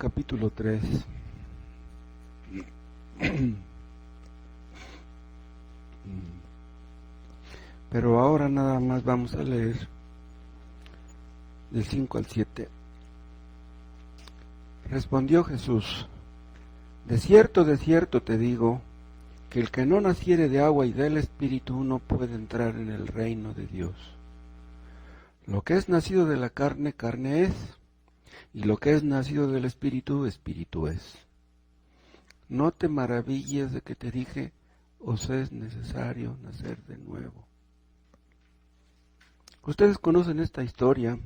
capítulo 3. Pero ahora nada más vamos a leer del 5 al 7. Respondió Jesús: de cierto te digo, que el que no naciere de agua y del Espíritu no puede entrar en el reino de Dios. Lo que es nacido de la carne, carne es, y lo que es nacido del Espíritu, Espíritu es. No te maravilles de que te dije, os es necesario nacer de nuevo. Ustedes conocen esta historia,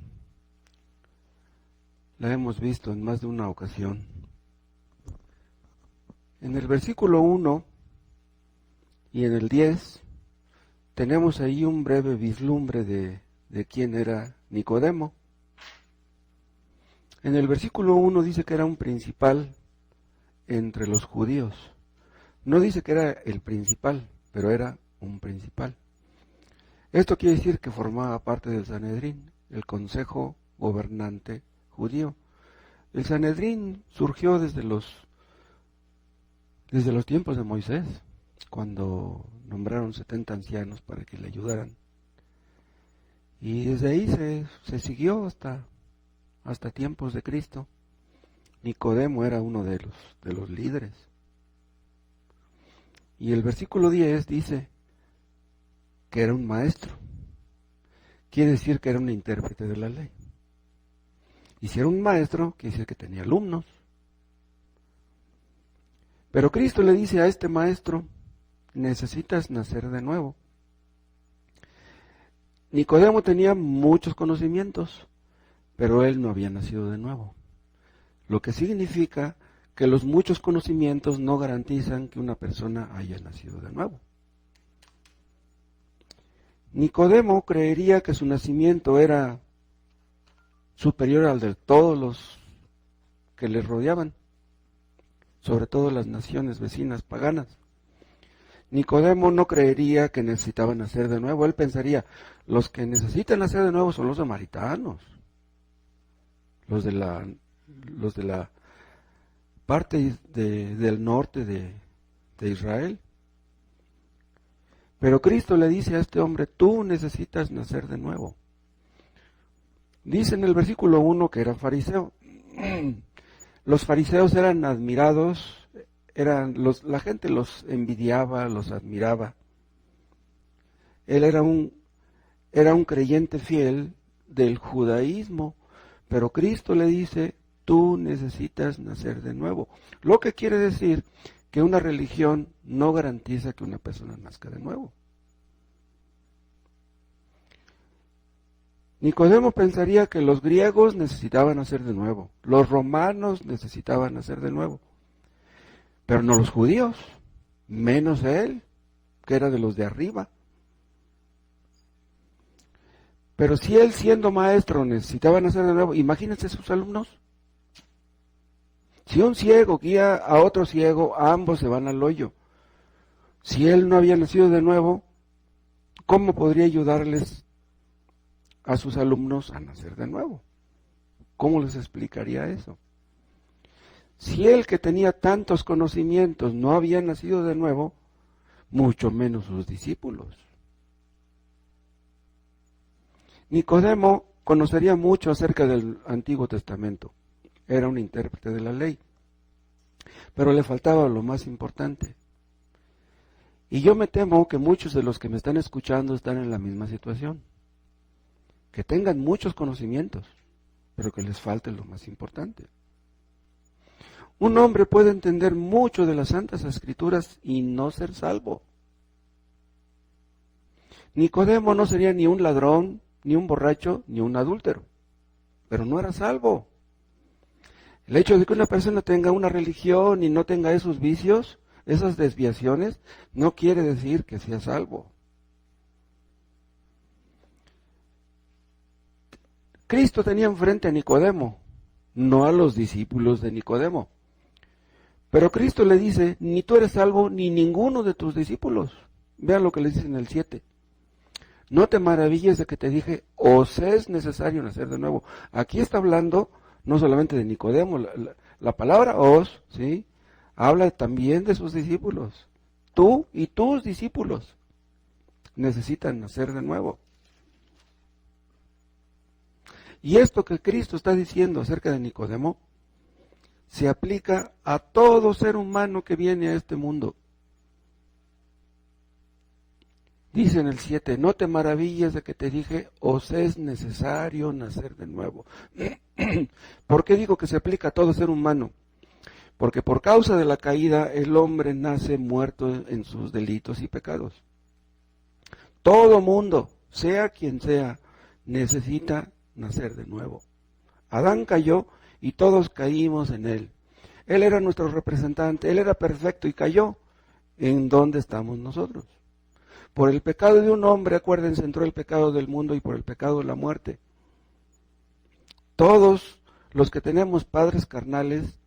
la hemos visto en más de una ocasión. En el versículo 1 y en el 10 tenemos ahí un breve vislumbre de quién era Nicodemo. En el versículo 1 dice que era un principal entre los judíos. No dice que era el principal, pero era un principal. Esto quiere decir que formaba parte del Sanedrín, el consejo gobernante judío. El Sanedrín surgió desde los tiempos de Moisés, cuando nombraron 70 ancianos para que le ayudaran. Y desde ahí se siguió hasta tiempos de Cristo. Nicodemo era uno de los líderes. Y el versículo 10 dice que era un maestro. Quiere decir que era un intérprete de la ley. Y si era un maestro, quiere decir que tenía alumnos. Pero Cristo le dice a este maestro: necesitas nacer de nuevo. Nicodemo tenía muchos conocimientos, pero él no había nacido de nuevo. Lo que significa que los muchos conocimientos no garantizan que una persona haya nacido de nuevo. Nicodemo creería que su nacimiento era superior al de todos los que le rodeaban, sobre todo las naciones vecinas paganas. Nicodemo no creería que necesitaban nacer de nuevo. Él pensaría, los que necesitan nacer de nuevo son los samaritanos, los de la parte del norte de Israel. Pero Cristo le dice a este hombre: tú necesitas nacer de nuevo. Dice en el versículo 1 que era fariseo. Los fariseos eran admirados, la gente los envidiaba, los admiraba. Él era un creyente fiel del judaísmo, pero Cristo le dice: tú necesitas nacer de nuevo. Lo que quiere decir que una religión no garantiza que una persona nazca de nuevo. Nicodemo pensaría que los griegos necesitaban nacer de nuevo, los romanos necesitaban nacer de nuevo, pero no los judíos, menos él, que era de los de arriba. Pero si él, siendo maestro, necesitaba nacer de nuevo, imagínense sus alumnos. Si un ciego guía a otro ciego, ambos se van al hoyo. Si él no había nacido de nuevo, ¿cómo podría ayudarles a sus alumnos a nacer de nuevo? ¿Cómo les explicaría eso? Si él, que tenía tantos conocimientos, no había nacido de nuevo, mucho menos sus discípulos. Nicodemo conocería mucho acerca del Antiguo Testamento. Era un intérprete de la ley. Pero le faltaba lo más importante. Y yo me temo que muchos de los que me están escuchando están en la misma situación. Que tengan muchos conocimientos, pero que les falte lo más importante. Un hombre puede entender mucho de las Santas Escrituras y no ser salvo. Nicodemo no sería ni un ladrón, ni un borracho, ni un adúltero, pero no era salvo. El hecho de que una persona tenga una religión y no tenga esos vicios, esas desviaciones, no quiere decir que sea salvo. Cristo tenía enfrente a Nicodemo, no a los discípulos de Nicodemo. Pero Cristo le dice: ni tú eres salvo, ni ninguno de tus discípulos. Vean lo que le dice en el 7. No te maravilles de que te dije, os es necesario nacer de nuevo. Aquí está hablando no solamente de Nicodemo, La palabra os, ¿sí?, habla también de sus discípulos. Tú y tus discípulos necesitan nacer de nuevo. Y esto que Cristo está diciendo acerca de Nicodemo se aplica a todo ser humano que viene a este mundo. Dice en el 7, no te maravilles de que te dije, os es necesario nacer de nuevo. ¿Por qué digo que se aplica a todo ser humano? Porque por causa de la caída el hombre nace muerto en sus delitos y pecados. Todo mundo, sea quien sea, necesita nacer de nuevo. Adán cayó y todos caímos en él. Él era nuestro representante, él era perfecto y cayó. ¿En dónde estamos nosotros? Por el pecado de un hombre, acuérdense, entró el pecado del mundo y por el pecado de la muerte. Todos los que tenemos padres carnales,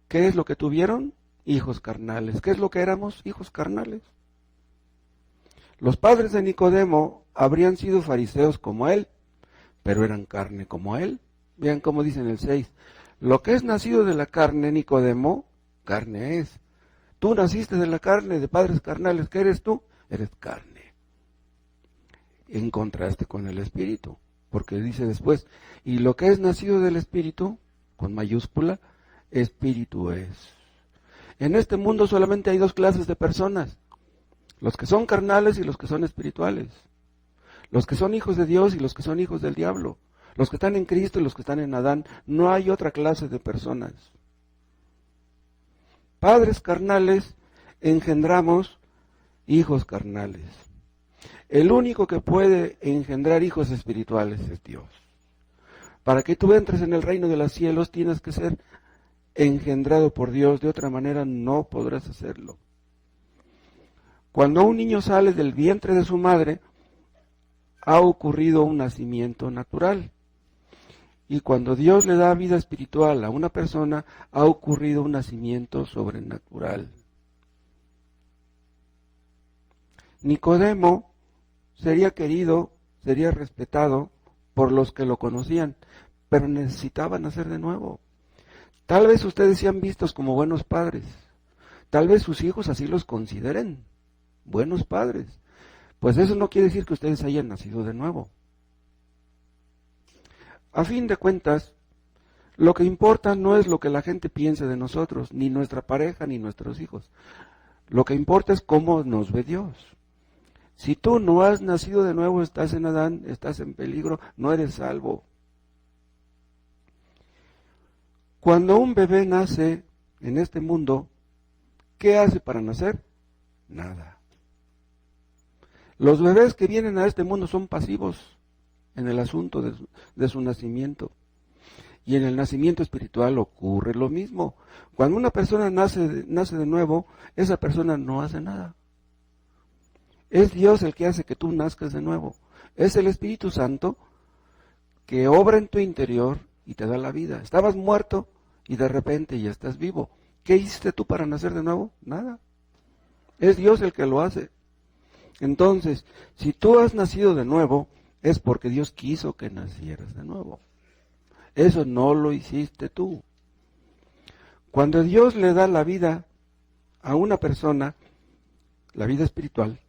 ¿qué es lo que tuvieron? Hijos carnales. ¿Qué es lo que éramos? Hijos carnales. Los padres de Nicodemo habrían sido fariseos como él, pero eran carne como él. Vean cómo dice en el 6. Lo que es nacido de la carne, Nicodemo, carne es. Tú naciste de la carne, de padres carnales. ¿Qué eres tú? Eres carne. En contraste con el espíritu. Porque dice después, y lo que es nacido del espíritu, con mayúscula, espíritu es. En este mundo solamente hay dos clases de personas. Los que son carnales y los que son espirituales. Los que son hijos de Dios y los que son hijos del diablo. Los que están en Cristo y los que están en Adán. No hay otra clase de personas. Padres carnales engendramos hijos carnales. El único que puede engendrar hijos espirituales es Dios. Para que tú entres en el reino de los cielos tienes que ser engendrado por Dios, de otra manera no podrás hacerlo. Cuando un niño sale del vientre de su madre, ha ocurrido un nacimiento natural. Y cuando Dios le da vida espiritual a una persona, ha ocurrido un nacimiento sobrenatural. Nicodemo sería querido, sería respetado por los que lo conocían, pero necesitaba nacer de nuevo. Tal vez ustedes sean vistos como buenos padres. Tal vez sus hijos así los consideren buenos padres. Pues eso no quiere decir que ustedes hayan nacido de nuevo. A fin de cuentas, lo que importa no es lo que la gente piense de nosotros, ni nuestra pareja, ni nuestros hijos. Lo que importa es cómo nos ve Dios. Si tú no has nacido de nuevo, estás en Adán, estás en peligro, no eres salvo. Cuando un bebé nace en este mundo, ¿qué hace para nacer? Nada. Los bebés que vienen a este mundo son pasivos en el asunto de su nacimiento. Y en el nacimiento espiritual ocurre lo mismo. Cuando una persona nace de nuevo, esa persona no hace nada. Es Dios el que hace que tú nazcas de nuevo. Es el Espíritu Santo que obra en tu interior y te da la vida. Estabas muerto y de repente ya estás vivo. ¿Qué hiciste tú para nacer de nuevo? Nada. Es Dios el que lo hace. Entonces, si tú has nacido de nuevo, es porque Dios quiso que nacieras de nuevo. Eso no lo hiciste tú. Cuando Dios le da la vida a una persona, la vida espiritual,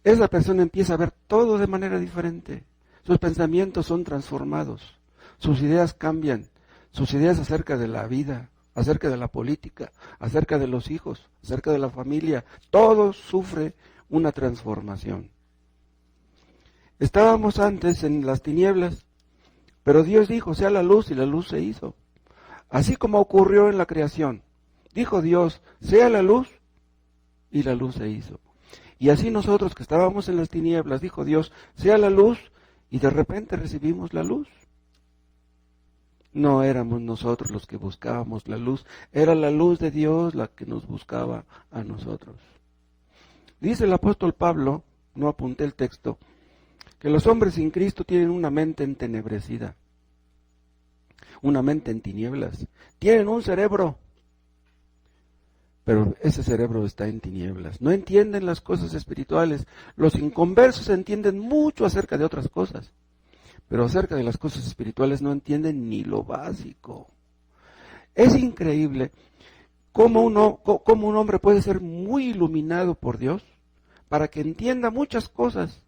esa persona empieza a ver todo de manera diferente. Sus pensamientos son transformados, sus ideas cambian, sus ideas acerca de la vida, acerca de la política, acerca de los hijos, acerca de la familia, todo sufre una transformación. Estábamos antes en las tinieblas, pero Dios dijo, sea la luz, y la luz se hizo. Así como ocurrió en la creación. Dijo Dios, sea la luz, y la luz se hizo. Y así nosotros que estábamos en las tinieblas, dijo Dios, sea la luz, y de repente recibimos la luz. No éramos nosotros los que buscábamos la luz, era la luz de Dios la que nos buscaba a nosotros. Dice el apóstol Pablo, no apunté el texto, que los hombres sin Cristo tienen una mente entenebrecida, una mente en tinieblas. Tienen un cerebro, pero ese cerebro está en tinieblas. No entienden las cosas espirituales. Los inconversos entienden mucho acerca de otras cosas, pero acerca de las cosas espirituales no entienden ni lo básico. Es increíble cómo un hombre puede ser muy iluminado por Dios para que entienda muchas cosas.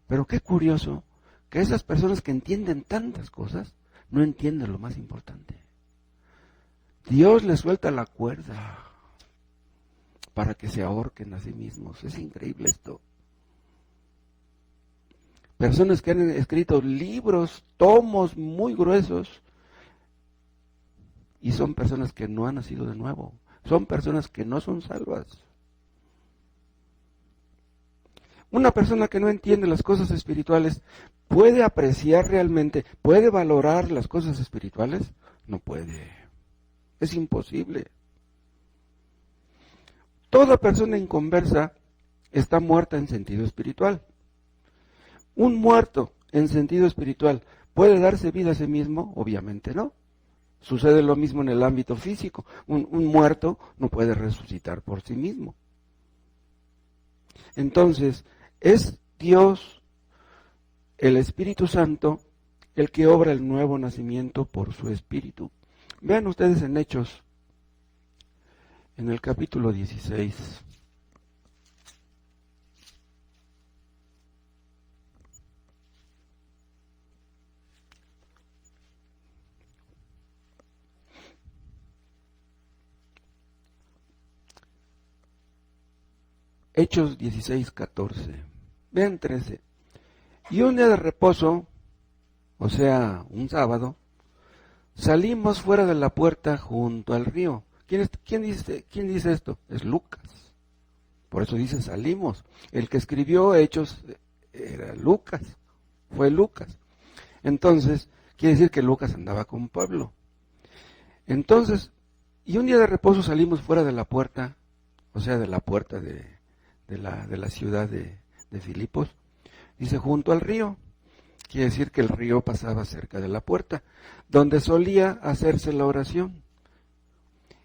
Pero qué curioso que esas personas que entienden tantas cosas no entienden lo más importante. Dios les suelta la cuerda para que se ahorquen a sí mismos. Es increíble esto. Personas que han escrito libros, tomos muy gruesos, y son personas que no han nacido de nuevo. Son personas que no son salvas. Una persona que no entiende las cosas espirituales, ¿puede apreciar realmente, puede valorar las cosas espirituales? No puede. Es imposible. Toda persona inconversa está muerta en sentido espiritual. Un muerto en sentido espiritual, ¿puede darse vida a sí mismo? Obviamente no. Sucede lo mismo en el ámbito físico. Un muerto no puede resucitar por sí mismo. Entonces, es Dios, el Espíritu Santo, el que obra el nuevo nacimiento por su Espíritu. Vean ustedes en Hechos, en el capítulo 16. Hechos 16, 14. Vean 13. Y un día de reposo, o sea, un sábado, salimos fuera de la puerta junto al río. ¿Quién dice esto? Es Lucas. Por eso dice salimos. El que escribió Hechos era Lucas. Fue Lucas. Entonces, quiere decir que Lucas andaba con Pablo. Entonces, y un día de reposo salimos fuera de la puerta, o sea, de la puerta de la ciudad de Filipos, dice junto al río. Quiere decir que el río pasaba cerca de la puerta, donde solía hacerse la oración.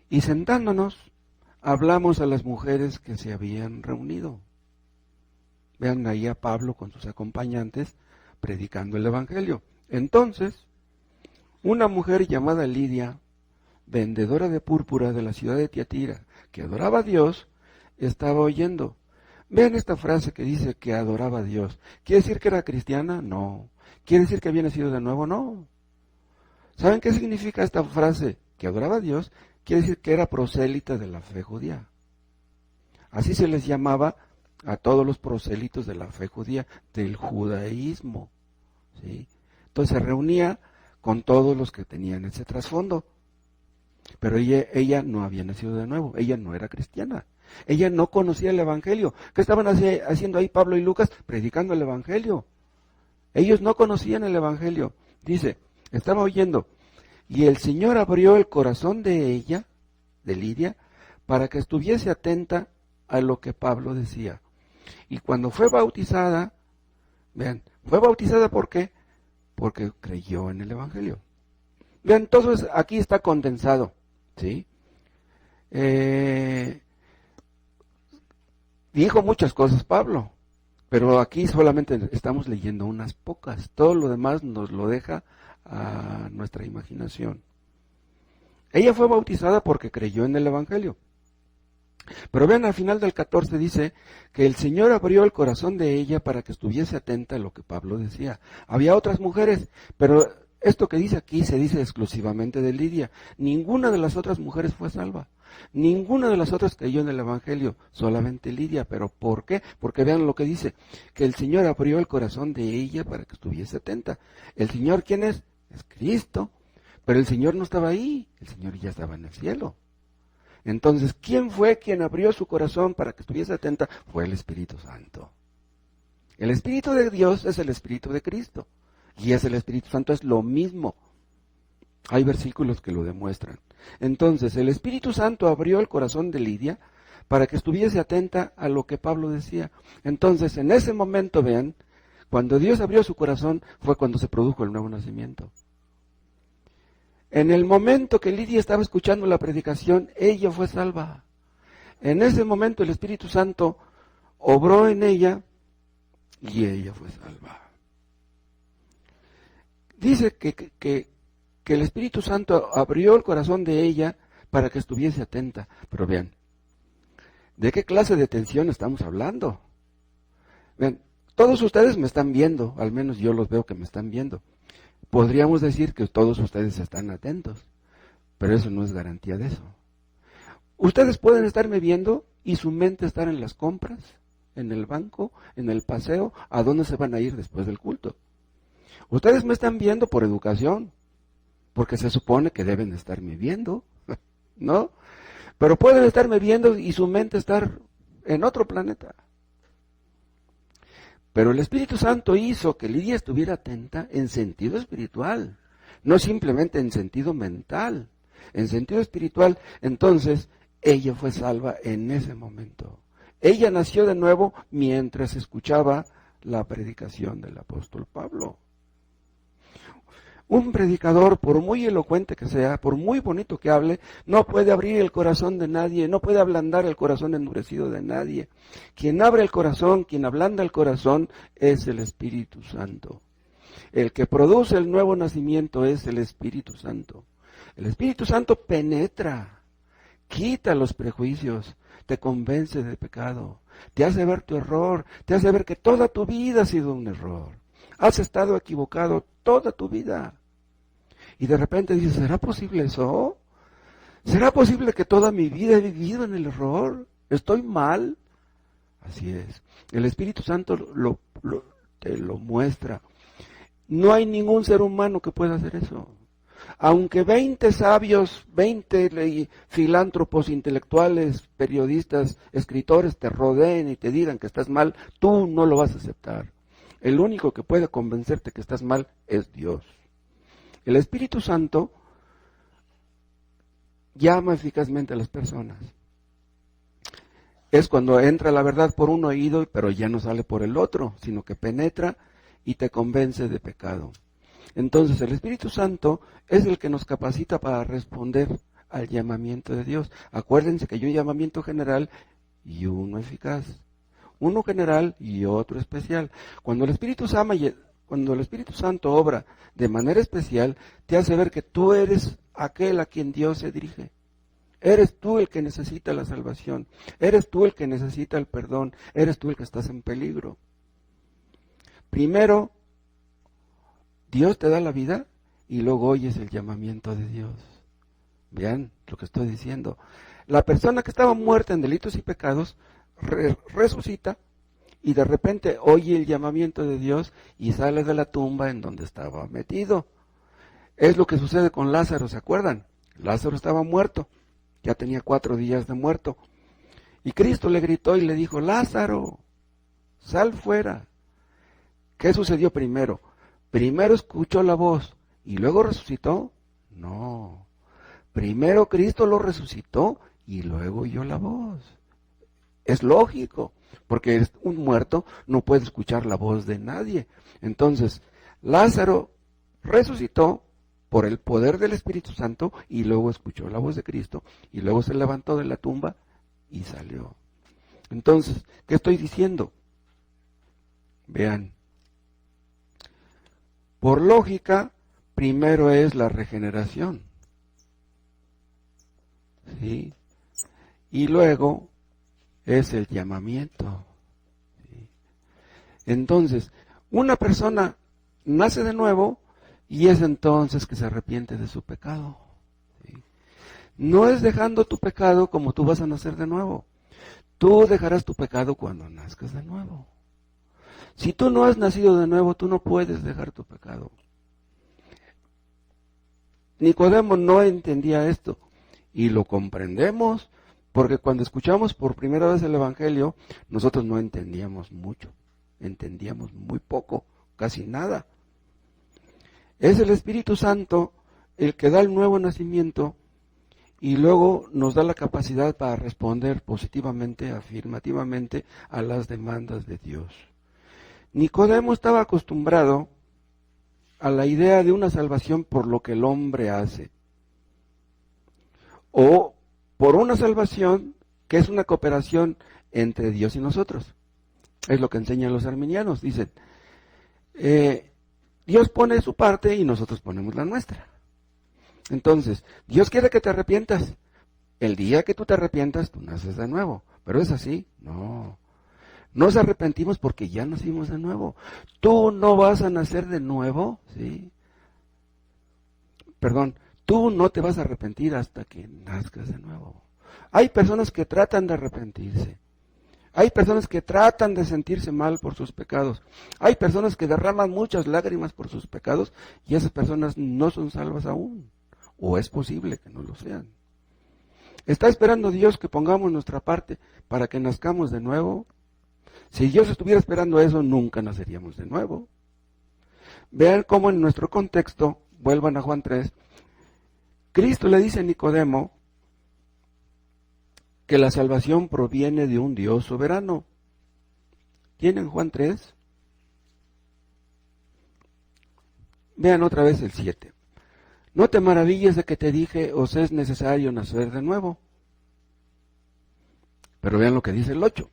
Y sentándonos, hablamos a las mujeres que se habían reunido. Vean ahí a Pablo con sus acompañantes predicando el Evangelio. Entonces, una mujer llamada Lidia, vendedora de púrpura de la ciudad de Tiatira, que adoraba a Dios, estaba oyendo. Vean esta frase que dice que adoraba a Dios. ¿Quiere decir que era cristiana? No. ¿Quiere decir que había nacido de nuevo? No. ¿Saben qué significa esta frase? Que adoraba a Dios. Quiere decir que era prosélita de la fe judía. Así se les llamaba a todos los prosélitos de la fe judía, del judaísmo. ¿Sí? Entonces se reunía con todos los que tenían ese trasfondo. Pero ella no había nacido de nuevo. Ella no era cristiana. Ella no conocía el Evangelio. ¿Qué estaban haciendo ahí Pablo y Lucas? Predicando el Evangelio. Ellos no conocían el Evangelio. Dice, estaba oyendo. Y el Señor abrió el corazón de ella, de Lidia, para que estuviese atenta a lo que Pablo decía. Y cuando fue bautizada, vean, fue bautizada ¿por qué? Porque creyó en el Evangelio. Vean, entonces aquí está condensado, ¿sí? Dijo muchas cosas Pablo, pero aquí solamente estamos leyendo unas pocas. Todo lo demás nos lo deja a nuestra imaginación. Ella fue bautizada porque creyó en el Evangelio. Pero vean, al final del 14 dice que el Señor abrió el corazón de ella para que estuviese atenta a lo que Pablo decía. Había otras mujeres, pero esto que dice aquí se dice exclusivamente de Lidia. Ninguna de las otras mujeres fue salva. Ninguna de las otras creyó en el Evangelio, solamente Lidia. ¿Pero por qué? Porque vean lo que dice, que el Señor abrió el corazón de ella para que estuviese atenta. ¿El Señor quién es? Es Cristo. Pero el Señor no estaba ahí, el Señor ya estaba en el cielo. Entonces, ¿quién fue quien abrió su corazón para que estuviese atenta? Fue el Espíritu Santo. El Espíritu de Dios es el Espíritu de Cristo. Y es el Espíritu Santo, es lo mismo. Hay versículos que lo demuestran. Entonces, el Espíritu Santo abrió el corazón de Lidia para que estuviese atenta a lo que Pablo decía. Entonces, en ese momento, vean, cuando Dios abrió su corazón, fue cuando se produjo el nuevo nacimiento. En el momento que Lidia estaba escuchando la predicación, ella fue salva. En ese momento el Espíritu Santo obró en ella y ella fue salva. Dice que que el Espíritu Santo abrió el corazón de ella para que estuviese atenta. Pero vean, ¿de qué clase de atención estamos hablando? Vean, todos ustedes me están viendo, al menos yo los veo que me están viendo. Podríamos decir que todos ustedes están atentos, pero eso no es garantía de eso. Ustedes pueden estarme viendo y su mente estar en las compras, en el banco, en el paseo, a dónde se van a ir después del culto. Ustedes me están viendo por educación, porque se supone que deben estarme viendo, ¿no? Pero pueden estarme viendo y su mente estar en otro planeta. Pero el Espíritu Santo hizo que Lidia estuviera atenta en sentido espiritual, no simplemente en sentido mental, en sentido espiritual. Entonces, ella fue salva en ese momento. Ella nació de nuevo mientras escuchaba la predicación del apóstol Pablo. Un predicador, por muy elocuente que sea, por muy bonito que hable, no puede abrir el corazón de nadie, no puede ablandar el corazón endurecido de nadie. Quien abre el corazón, quien ablanda el corazón, es el Espíritu Santo. El que produce el nuevo nacimiento es el Espíritu Santo. El Espíritu Santo penetra, quita los prejuicios, te convence de pecado, te hace ver tu error, te hace ver que toda tu vida ha sido un error. Has estado equivocado toda tu vida. Y de repente dices, ¿será posible eso? ¿Será posible que toda mi vida he vivido en el error? ¿Estoy mal? Así es. El Espíritu Santo te lo muestra. No hay ningún ser humano que pueda hacer eso. Aunque 20 sabios, 20 filántropos, intelectuales, periodistas, escritores te rodeen y te digan que estás mal, tú no lo vas a aceptar. El único que puede convencerte que estás mal es Dios. El Espíritu Santo llama eficazmente a las personas. Es cuando entra la verdad por un oído, pero ya no sale por el otro, sino que penetra y te convence de pecado. Entonces el Espíritu Santo es el que nos capacita para responder al llamamiento de Dios. Acuérdense que hay un llamamiento general y uno eficaz. Uno general y otro especial. Cuando el Espíritu Santo obra de manera especial, te hace ver que tú eres aquel a quien Dios se dirige. Eres tú el que necesita la salvación. Eres tú el que necesita el perdón. Eres tú el que estás en peligro. Primero, Dios te da la vida y luego oyes el llamamiento de Dios. Vean lo que estoy diciendo. La persona que estaba muerta en delitos y pecados resucita y de repente oye el llamamiento de Dios y sale de la tumba en donde estaba metido. Es lo que sucede con Lázaro, ¿se acuerdan? Lázaro estaba muerto, ya tenía 4 días de muerto. Y Cristo le gritó y le dijo, Lázaro, sal fuera. ¿Qué sucedió primero? ¿Primero escuchó la voz y luego resucitó? No. Primero Cristo lo resucitó y luego oyó la voz. Es lógico, porque un muerto no puede escuchar la voz de nadie. Entonces, Lázaro resucitó por el poder del Espíritu Santo y luego escuchó la voz de Cristo y luego se levantó de la tumba y salió. Entonces, ¿qué estoy diciendo? Vean. Por lógica, primero es la regeneración. ¿Sí? Y luego es el llamamiento. ¿Sí? Entonces, una persona nace de nuevo y es entonces que se arrepiente de su pecado. ¿Sí? No es dejando tu pecado como tú vas a nacer de nuevo. Tú dejarás tu pecado cuando nazcas de nuevo. Si tú no has nacido de nuevo, tú no puedes dejar tu pecado. Nicodemo no entendía esto y lo comprendemos porque cuando escuchamos por primera vez el Evangelio, nosotros no entendíamos mucho, entendíamos muy poco, casi nada. Es el Espíritu Santo el que da el nuevo nacimiento y luego nos da la capacidad para responder positivamente, afirmativamente a las demandas de Dios. Nicodemo estaba acostumbrado a la idea de una salvación por lo que el hombre hace, o por una salvación que es una cooperación entre Dios y nosotros. Es lo que enseñan los arminianos, dicen, Dios pone su parte y nosotros ponemos la nuestra. Entonces, Dios quiere que te arrepientas. El día que tú te arrepientas, tú naces de nuevo. ¿Pero es así? No. Nos arrepentimos porque ya nacimos de nuevo. Tú no vas a nacer de nuevo, ¿sí? Perdón, tú no te vas a arrepentir hasta que nazcas de nuevo. Hay personas que tratan de arrepentirse. Hay personas que tratan de sentirse mal por sus pecados. Hay personas que derraman muchas lágrimas por sus pecados y esas personas no son salvas aún. O es posible que no lo sean. ¿Está esperando Dios que pongamos nuestra parte para que nazcamos de nuevo? Si Dios estuviera esperando eso, nunca naceríamos de nuevo. Vean cómo en nuestro contexto, vuelvan a Juan 3, Cristo le dice a Nicodemo que la salvación proviene de un Dios soberano. ¿Tienen Juan 3? Vean otra vez el 7. No te maravilles de que te dije, os es necesario nacer de nuevo. Pero vean lo que dice el 8.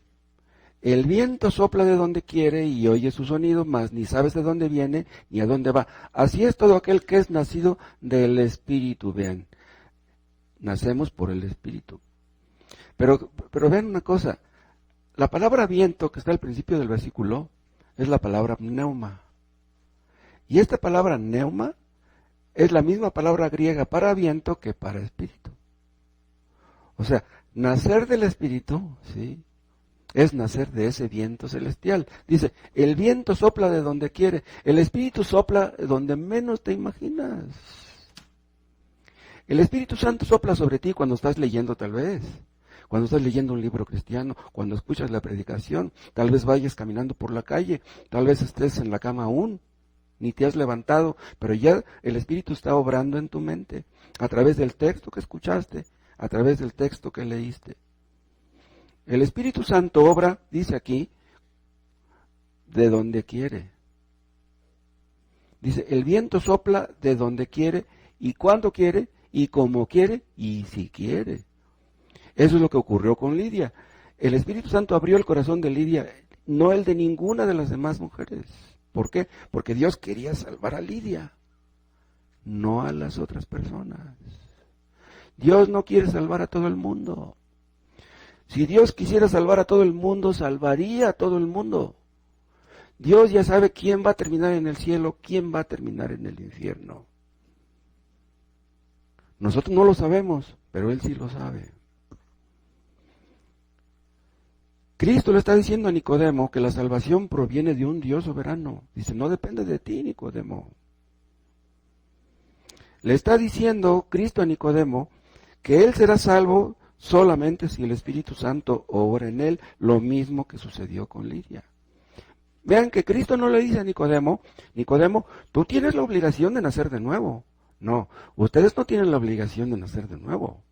El viento sopla de donde quiere y oye su sonido, mas ni sabes de dónde viene ni a dónde va. Así es todo aquel que es nacido del Espíritu. Vean, nacemos por el Espíritu. Pero vean una cosa, la palabra viento que está al principio del versículo es la palabra pneuma. Y esta palabra pneuma es la misma palabra griega para viento que para espíritu. O sea, nacer del Espíritu, ¿sí?, es nacer de ese viento celestial. Dice, el viento sopla de donde quiere, el Espíritu sopla de donde menos te imaginas. El Espíritu Santo sopla sobre ti cuando estás leyendo tal vez, cuando estás leyendo un libro cristiano, cuando escuchas la predicación, tal vez vayas caminando por la calle, tal vez estés en la cama aún, ni te has levantado, pero ya el Espíritu está obrando en tu mente, a través del texto que escuchaste, a través del texto que leíste. El Espíritu Santo obra, dice aquí, de donde quiere. Dice, el viento sopla de donde quiere, y cuando quiere, y como quiere, y si quiere. Eso es lo que ocurrió con Lidia. El Espíritu Santo abrió el corazón de Lidia, no el de ninguna de las demás mujeres. ¿Por qué? Porque Dios quería salvar a Lidia, no a las otras personas. Dios no quiere salvar a todo el mundo. Si Dios quisiera salvar a todo el mundo, salvaría a todo el mundo. Dios ya sabe quién va a terminar en el cielo, quién va a terminar en el infierno. Nosotros no lo sabemos, pero Él sí lo sabe. Cristo le está diciendo a Nicodemo que la salvación proviene de un Dios soberano. Dice, no depende de ti, Nicodemo. Le está diciendo Cristo a Nicodemo que él será salvo solamente si el Espíritu Santo obra en él, lo mismo que sucedió con Lidia. Vean que Cristo no le dice a Nicodemo, Nicodemo, tú tienes la obligación de nacer de nuevo. No, ustedes no tienen la obligación de nacer de nuevo.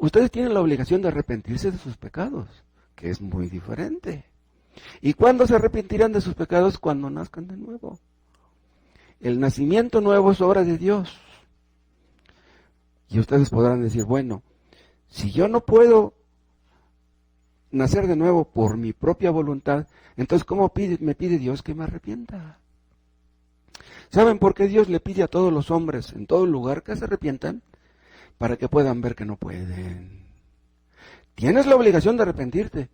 Ustedes tienen la obligación de arrepentirse de sus pecados, que es muy diferente. ¿Y cuándo se arrepentirán de sus pecados? Cuando nazcan de nuevo. El nacimiento nuevo es obra de Dios. Y ustedes podrán decir, bueno, si yo no puedo nacer de nuevo por mi propia voluntad, entonces ¿cómo me pide Dios que me arrepienta? ¿Saben por qué Dios le pide a todos los hombres en todo lugar que se arrepientan? Para que puedan ver que no pueden. Tienes la obligación de arrepentirte,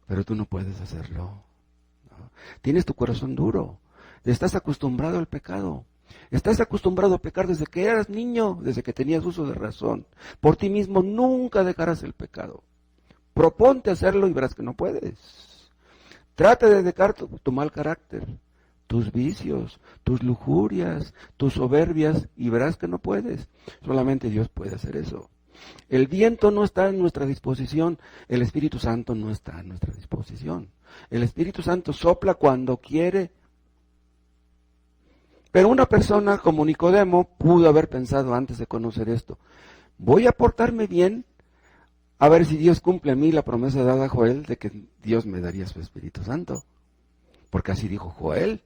pero tú no puedes hacerlo. ¿No? Tienes tu corazón duro, estás acostumbrado al pecado. Estás acostumbrado a pecar desde que eras niño, desde que tenías uso de razón. Por ti mismo nunca dejarás el pecado. Proponte hacerlo y verás que no puedes. Trata de dejar tu mal carácter, tus vicios, tus lujurias, tus soberbias y verás que no puedes. Solamente Dios puede hacer eso. El viento no está en nuestra disposición, el Espíritu Santo no está en nuestra disposición. El Espíritu Santo sopla cuando quiere. Pero una persona como Nicodemo pudo haber pensado antes de conocer esto, voy a portarme bien, a ver si Dios cumple en mí la promesa dada a Joel de que Dios me daría su Espíritu Santo. Porque así dijo Joel,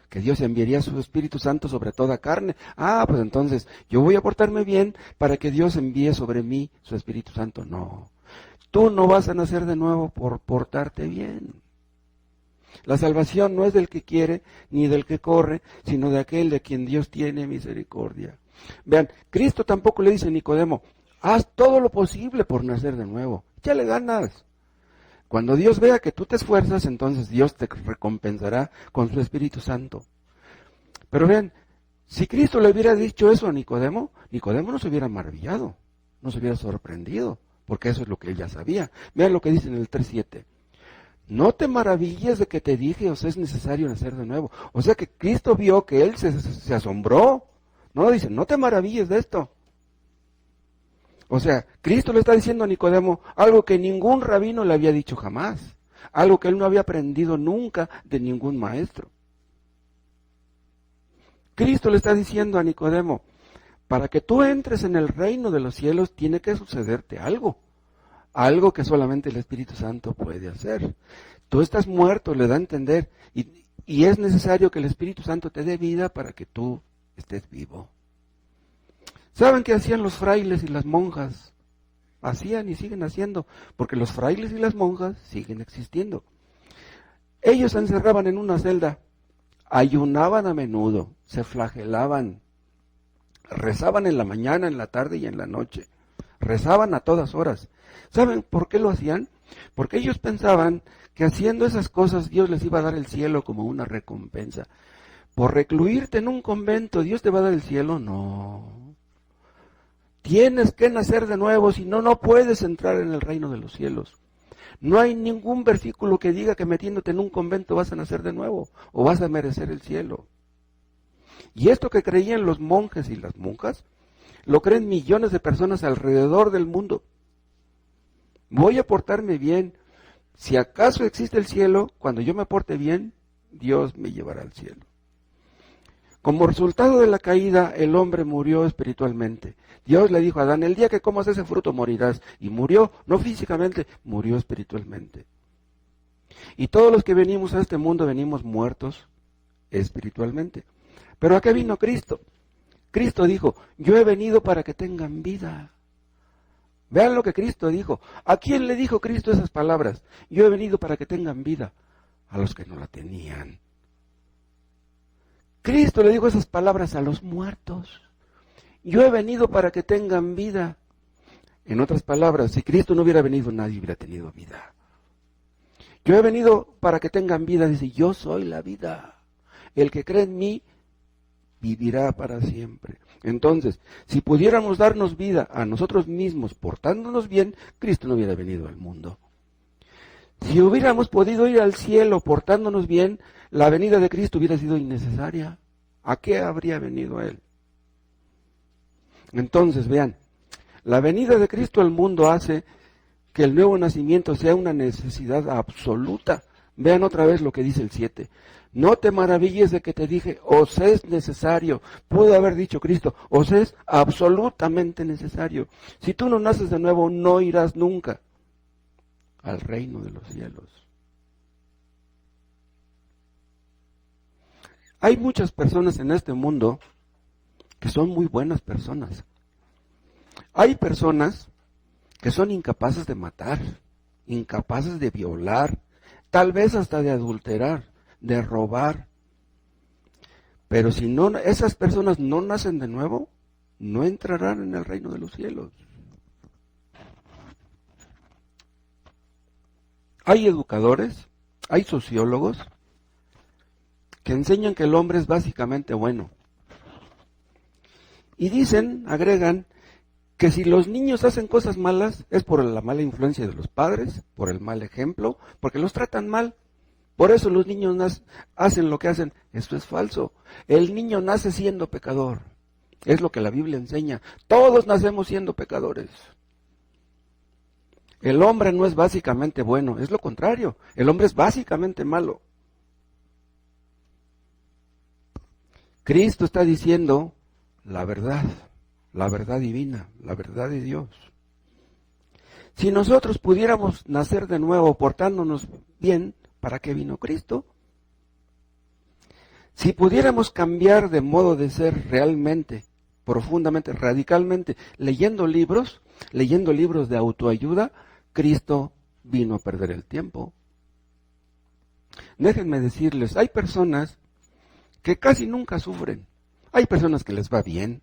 que Dios enviaría su Espíritu Santo sobre toda carne. Pues entonces yo voy a portarme bien para que Dios envíe sobre mí su Espíritu Santo. No, tú no vas a nacer de nuevo por portarte bien. La salvación no es del que quiere ni del que corre, sino de aquel de quien Dios tiene misericordia. Vean, Cristo tampoco le dice a Nicodemo, haz todo lo posible por nacer de nuevo. Échale ganas. Cuando Dios vea que tú te esfuerzas, entonces Dios te recompensará con su Espíritu Santo. Pero vean, si Cristo le hubiera dicho eso a Nicodemo, Nicodemo no se hubiera maravillado, no se hubiera sorprendido, porque eso es lo que él ya sabía. Vean lo que dice en el 3:7. No te maravilles de que te dije, os es necesario nacer de nuevo. O sea que Cristo vio que él se asombró. No dice, no te maravilles de esto. O sea, Cristo le está diciendo a Nicodemo algo que ningún rabino le había dicho jamás, algo que él no había aprendido nunca de ningún maestro. Cristo le está diciendo a Nicodemo, para que tú entres en el reino de los cielos tiene que sucederte algo, algo que solamente el Espíritu Santo puede hacer. Tú estás muerto, le da a entender, y es necesario que el Espíritu Santo te dé vida para que tú estés vivo. ¿Saben qué hacían los frailes y las monjas? Hacían y siguen haciendo, porque los frailes y las monjas siguen existiendo. Ellos se encerraban en una celda, ayunaban a menudo, se flagelaban, rezaban en la mañana, en la tarde y en la noche. Rezaban a todas horas. ¿Saben por qué lo hacían? Porque ellos pensaban que haciendo esas cosas Dios les iba a dar el cielo como una recompensa. Por recluirte en un convento, ¿Dios te va a dar el cielo? No. Tienes que nacer de nuevo, si no, no puedes entrar en el reino de los cielos. No hay ningún versículo que diga que metiéndote en un convento vas a nacer de nuevo o vas a merecer el cielo. Y esto que creían los monjes y las monjas, lo creen millones de personas alrededor del mundo. Voy a portarme bien. Si acaso existe el cielo, cuando yo me porte bien, Dios me llevará al cielo. Como resultado de la caída, el hombre murió espiritualmente. Dios le dijo a Adán, el día que comas ese fruto morirás. Y murió, no físicamente, murió espiritualmente. Y todos los que venimos a este mundo venimos muertos espiritualmente. Pero ¿a qué vino Cristo? Cristo dijo, yo he venido para que tengan vida. Vean lo que Cristo dijo. ¿A quién le dijo Cristo esas palabras? Yo he venido para que tengan vida. A los que no la tenían. Cristo le dijo esas palabras a los muertos. Yo he venido para que tengan vida. En otras palabras, si Cristo no hubiera venido, nadie hubiera tenido vida. Yo he venido para que tengan vida, dice, yo soy la vida. El que cree en mí, vivirá para siempre. Entonces, si pudiéramos darnos vida a nosotros mismos portándonos bien, Cristo no hubiera venido al mundo. Si hubiéramos podido ir al cielo portándonos bien, la venida de Cristo hubiera sido innecesaria. ¿A qué habría venido Él? Entonces, vean, la venida de Cristo al mundo hace que el nuevo nacimiento sea una necesidad absoluta. Vean otra vez lo que dice el 7. No te maravilles de que te dije, os es necesario. Pudo haber dicho Cristo, os es absolutamente necesario. Si tú no naces de nuevo, no irás nunca al reino de los cielos. Hay muchas personas en este mundo que son muy buenas personas. Hay personas que son incapaces de matar, incapaces de violar, tal vez hasta de adulterar, de robar. Pero si no, esas personas no nacen de nuevo, no entrarán en el reino de los cielos. Hay educadores, hay sociólogos que enseñan que el hombre es básicamente bueno. Y dicen, agregan, que si los niños hacen cosas malas es por la mala influencia de los padres, por el mal ejemplo, porque los tratan mal. Por eso los niños hacen lo que hacen. Esto es falso. El niño nace siendo pecador. Es lo que la Biblia enseña. Todos nacemos siendo pecadores. El hombre no es básicamente bueno, es lo contrario. El hombre es básicamente malo. Cristo está diciendo la verdad divina, la verdad de Dios. Si nosotros pudiéramos nacer de nuevo portándonos bien, ¿para qué vino Cristo? Si pudiéramos cambiar de modo de ser realmente, profundamente, radicalmente, leyendo libros de autoayuda, Cristo vino a perder el tiempo. Déjenme decirles, hay personas que casi nunca sufren. Hay personas que les va bien,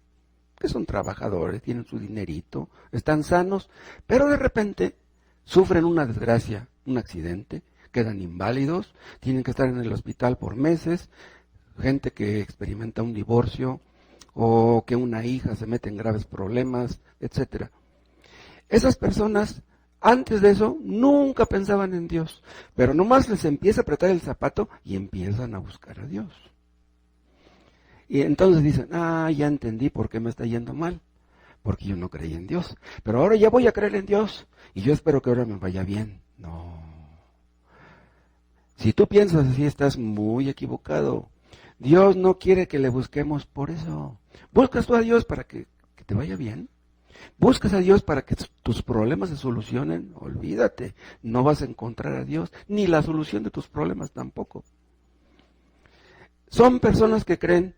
que son trabajadores, tienen su dinerito, están sanos, pero de repente sufren una desgracia, un accidente, quedan inválidos, tienen que estar en el hospital por meses, gente que experimenta un divorcio o que una hija se mete en graves problemas, etcétera. Esas personas, antes de eso, nunca pensaban en Dios, pero nomás les empieza a apretar el zapato y empiezan a buscar a Dios. Y entonces dicen, ya entendí por qué me está yendo mal, porque yo no creí en Dios, pero ahora ya voy a creer en Dios, y yo espero que ahora me vaya bien. No. Si tú piensas así, estás muy equivocado. Dios no quiere que le busquemos por eso. Buscas tú a Dios para que te vaya bien. Buscas a Dios para que tus problemas se solucionen. Olvídate, no vas a encontrar a Dios, ni la solución de tus problemas tampoco. Son personas que creen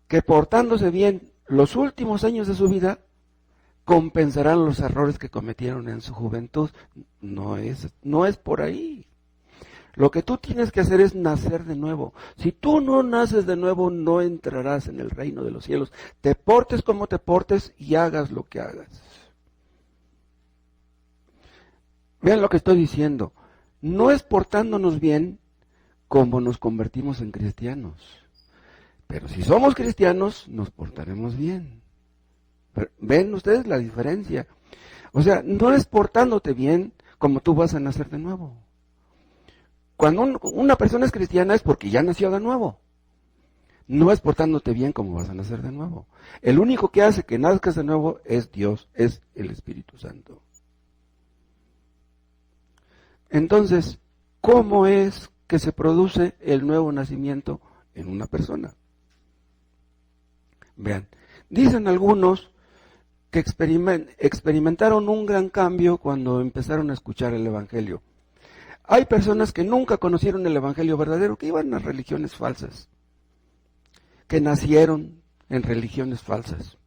que portándose bien los últimos años de su vida, compensarán los errores que cometieron en su juventud. No es por ahí. Lo que tú tienes que hacer es nacer de nuevo. Si tú no naces de nuevo, no entrarás en el reino de los cielos. Te portes como te portes y hagas lo que hagas. Vean lo que estoy diciendo. No es portándonos bien como nos convertimos en cristianos. Pero si somos cristianos, nos portaremos bien. ¿Ven ustedes la diferencia? O sea, no es portándote bien como tú vas a nacer de nuevo. Cuando una persona es cristiana es porque ya nació de nuevo. No es portándote bien como vas a nacer de nuevo. El único que hace que nazcas de nuevo es Dios, es el Espíritu Santo. Entonces, ¿cómo es que se produce el nuevo nacimiento en una persona? Vean, dicen algunos que experimentaron un gran cambio cuando empezaron a escuchar el Evangelio. Hay personas que nunca conocieron el Evangelio verdadero, que iban a religiones falsas, que nacieron en religiones falsas,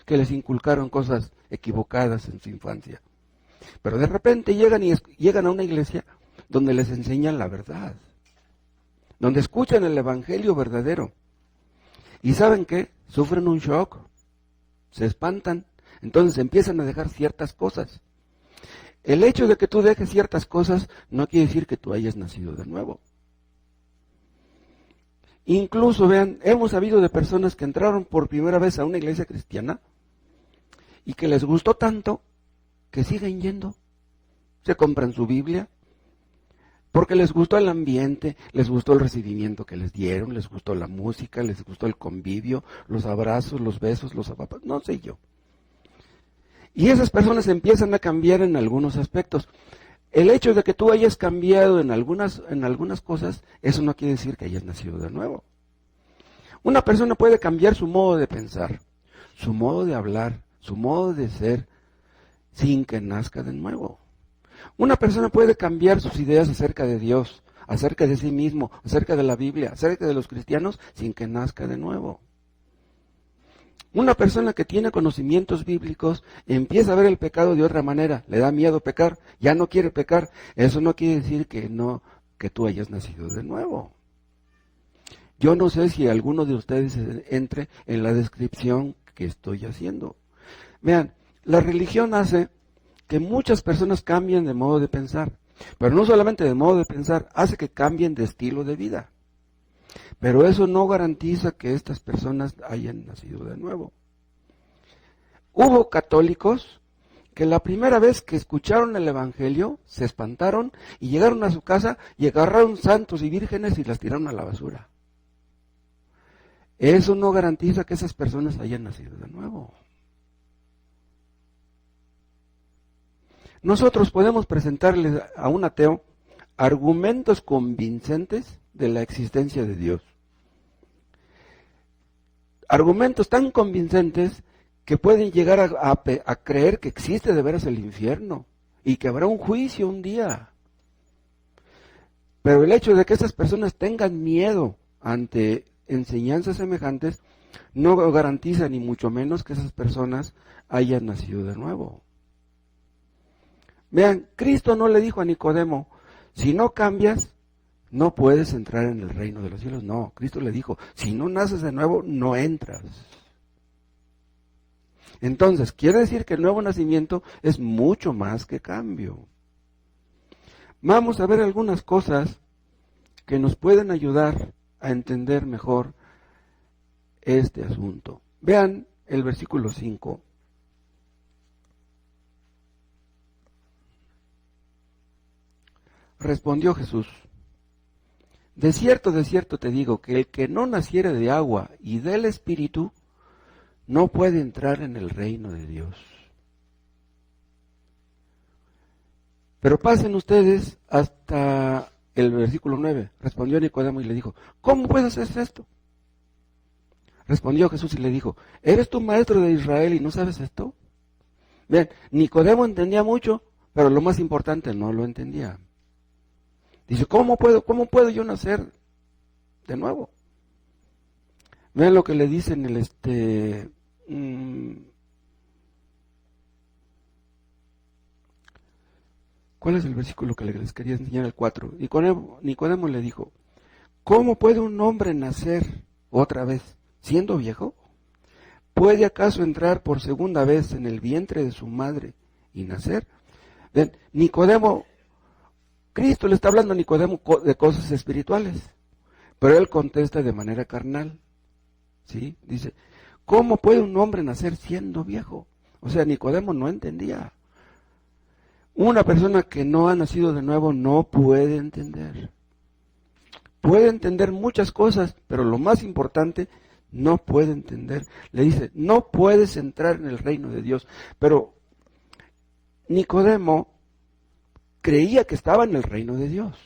que les inculcaron cosas equivocadas en su infancia. Pero de repente llegan a una iglesia donde les enseñan la verdad, donde escuchan el Evangelio verdadero. ¿Y saben qué? Sufren un shock, se espantan, entonces empiezan a dejar ciertas cosas. El hecho de que tú dejes ciertas cosas no quiere decir que tú hayas nacido de nuevo. Incluso, vean, hemos sabido de personas que entraron por primera vez a una iglesia cristiana y que les gustó tanto que siguen yendo. Se compran su Biblia porque les gustó el ambiente, les gustó el recibimiento que les dieron, les gustó la música, les gustó el convivio, los abrazos, los besos, los apapachos, no sé yo. Y esas personas empiezan a cambiar en algunos aspectos. El hecho de que tú hayas cambiado en algunas cosas, eso no quiere decir que hayas nacido de nuevo. Una persona puede cambiar su modo de pensar, su modo de hablar, su modo de ser, sin que nazca de nuevo. Una persona puede cambiar sus ideas acerca de Dios, acerca de sí mismo, acerca de la Biblia, acerca de los cristianos, sin que nazca de nuevo. Una persona que tiene conocimientos bíblicos empieza a ver el pecado de otra manera, le da miedo pecar, ya no quiere pecar. Eso no quiere decir que tú hayas nacido de nuevo. Yo no sé si alguno de ustedes entre en la descripción que estoy haciendo. Vean, la religión hace que muchas personas cambien de modo de pensar, pero no solamente de modo de pensar, hace que cambien de estilo de vida. Pero eso no garantiza que estas personas hayan nacido de nuevo. Hubo católicos que la primera vez que escucharon el Evangelio se espantaron y llegaron a su casa y agarraron santos y vírgenes y las tiraron a la basura. Eso no garantiza que esas personas hayan nacido de nuevo. Nosotros podemos presentarle a un ateo argumentos convincentes de la existencia de Dios. Argumentos tan convincentes que pueden llegar a creer que existe de veras el infierno y que habrá un juicio un día. Pero el hecho de que esas personas tengan miedo ante enseñanzas semejantes no garantiza ni mucho menos que esas personas hayan nacido de nuevo. Vean, Cristo no le dijo a Nicodemo, si no cambias, no puedes entrar en el reino de los cielos. No, Cristo le dijo, si no naces de nuevo, no entras. Entonces, quiere decir que el nuevo nacimiento es mucho más que cambio. Vamos a ver algunas cosas que nos pueden ayudar a entender mejor este asunto. Vean el versículo 5. Respondió Jesús: de cierto te digo, que el que no naciere de agua y del Espíritu, no puede entrar en el reino de Dios. Pero pasen ustedes hasta el versículo 9. Respondió Nicodemo y le dijo: ¿cómo puedes hacer esto? Respondió Jesús y le dijo: ¿eres tú maestro de Israel y no sabes esto? Bien, Nicodemo entendía mucho, pero lo más importante no lo entendía. Dice: ¿cómo puedo yo nacer de nuevo? Vean lo que le dicen ¿cuál es el versículo que les quería enseñar? El 4. Nicodemo le dijo: ¿cómo puede un hombre nacer otra vez, siendo viejo? ¿Puede acaso entrar por segunda vez en el vientre de su madre y nacer? Ven, Nicodemo, Cristo le está hablando a Nicodemo de cosas espirituales, pero él contesta de manera carnal. ¿Sí? Dice: ¿cómo puede un hombre nacer siendo viejo? O sea, Nicodemo no entendía. Una persona que no ha nacido de nuevo no puede entender. Puede entender muchas cosas, pero lo más importante, no puede entender. Le dice: no puedes entrar en el reino de Dios. Pero Nicodemo creía que estaba en el reino de Dios.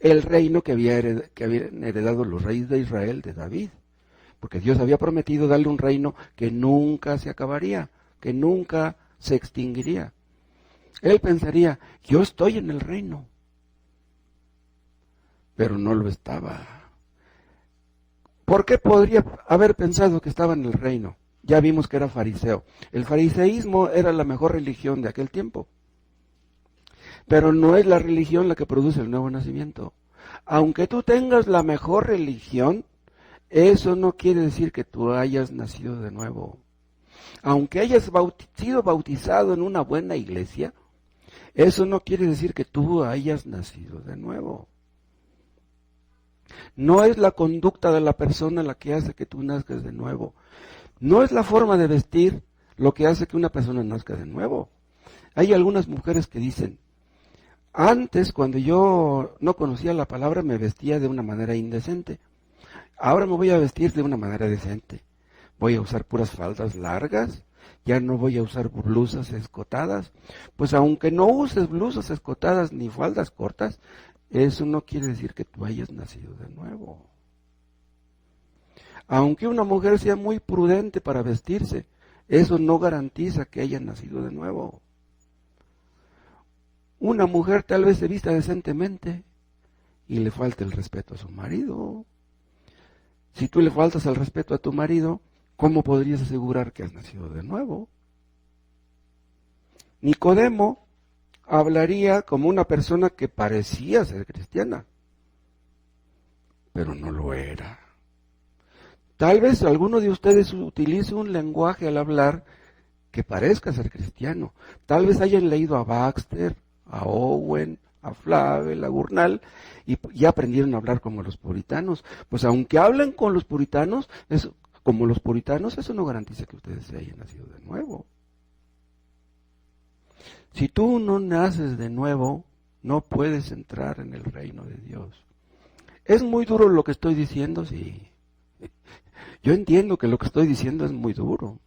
El reino que habían heredado los reyes de Israel de David. Porque Dios había prometido darle un reino que nunca se acabaría, que nunca se extinguiría. Él pensaría: yo estoy en el reino. Pero no lo estaba. ¿Por qué podría haber pensado que estaba en el reino? Ya vimos que era fariseo. El fariseísmo era la mejor religión de aquel tiempo. Pero no es la religión la que produce el nuevo nacimiento. Aunque tú tengas la mejor religión, eso no quiere decir que tú hayas nacido de nuevo. Aunque hayas sido bautizado en una buena iglesia, eso no quiere decir que tú hayas nacido de nuevo. No es la conducta de la persona la que hace que tú nazcas de nuevo. No es la forma de vestir lo que hace que una persona nazca de nuevo. Hay algunas mujeres que dicen: antes, cuando yo no conocía la palabra, me vestía de una manera indecente. Ahora me voy a vestir de una manera decente. Voy a usar puras faldas largas, ya no voy a usar blusas escotadas. Pues aunque no uses blusas escotadas ni faldas cortas, eso no quiere decir que tú hayas nacido de nuevo. Aunque una mujer sea muy prudente para vestirse, eso no garantiza que haya nacido de nuevo. Una mujer tal vez se vista decentemente y le falta el respeto a su marido. Si tú le faltas el respeto a tu marido, ¿cómo podrías asegurar que has nacido de nuevo? Nicodemo hablaría como una persona que parecía ser cristiana, pero no lo era. Tal vez alguno de ustedes utilice un lenguaje al hablar que parezca ser cristiano. Tal vez hayan leído a Baxter, a Owen, a Flavel, a Gurnall, y ya aprendieron a hablar como los puritanos. Pues aunque hablen con los puritanos, como los puritanos, eso no garantiza que ustedes se hayan nacido de nuevo. Si tú no naces de nuevo, no puedes entrar en el reino de Dios. ¿Es muy duro lo que estoy diciendo? Sí. Yo entiendo que lo que estoy diciendo es muy duro.